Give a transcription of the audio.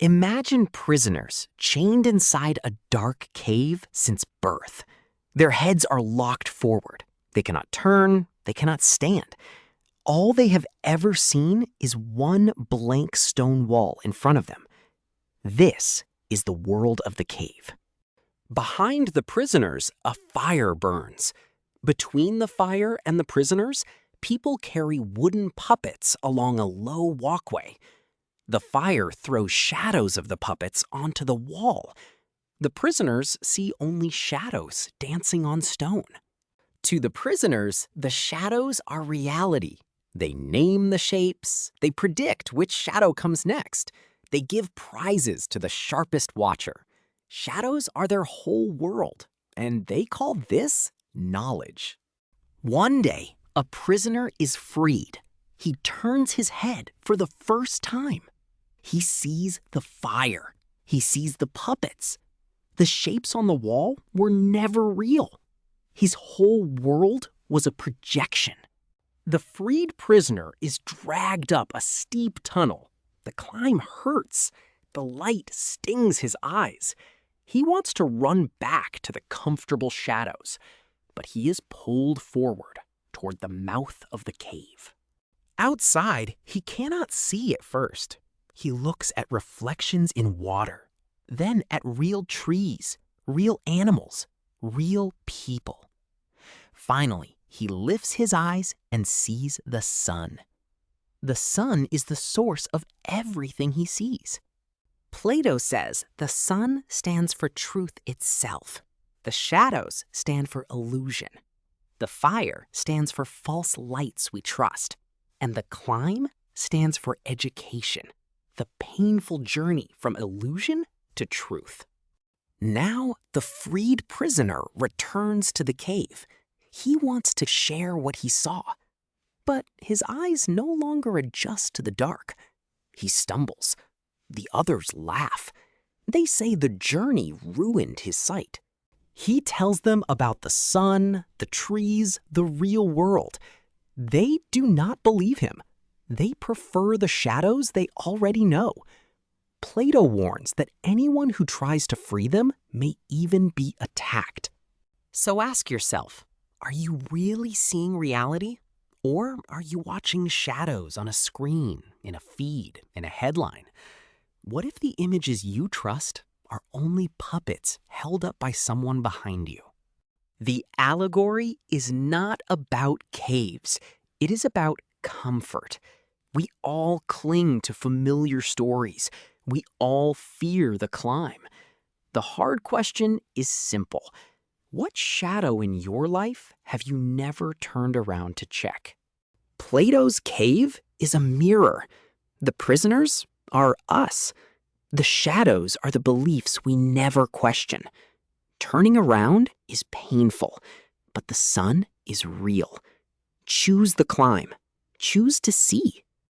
Imagine prisoners chained inside a dark cave since birth. Their heads are locked forward. They cannot turn, they cannot stand. All they have ever seen is one blank stone wall in front of them. This is the world of the cave. Behind the prisoners, a fire burns. Between the fire and the prisoners, people carry wooden puppets along a low walkway. The fire throws shadows of the puppets onto the wall. The prisoners see only shadows dancing on stone. To the prisoners, the shadows are reality. They name the shapes. They predict which shadow comes next. They give prizes to the sharpest watcher. Shadows are their whole world, and they call this knowledge. One day, a prisoner is freed. He turns his head for the first time. He sees the fire. He sees the puppets. The shapes on the wall were never real. His whole world was a projection. The freed prisoner is dragged up a steep tunnel. The climb hurts. The light stings his eyes. He wants to run back to the comfortable shadows, but he is pulled forward toward the mouth of the cave. Outside, he cannot see at first. He looks at reflections in water, then at real trees, real animals, real people. Finally, he lifts his eyes and sees the sun. The sun is the source of everything he sees. Plato says the sun stands for truth itself. The shadows stand for illusion. The fire stands for false lights we trust. And the climb stands for education, the painful journey from illusion to truth. Now the freed prisoner returns to the cave. He wants to share what he saw, but his eyes no longer adjust to the dark. He stumbles. The others laugh. They say the journey ruined his sight. He tells them about the sun, the trees, the real world. They do not believe him. They prefer the shadows they already know. Plato warns that anyone who tries to free them may even be attacked. So ask yourself, are you really seeing reality? Or are you watching shadows on a screen, in a feed, in a headline? What if the images you trust are only puppets held up by someone behind you? The allegory is not about caves. It is about comfort. We all cling to familiar stories. We all fear the climb. The hard question is simple. What shadow in your life have you never turned around to check? Plato's cave is a mirror. The prisoners are us. The shadows are the beliefs we never question. Turning around is painful, but the sun is real. Choose the climb. Choose to see.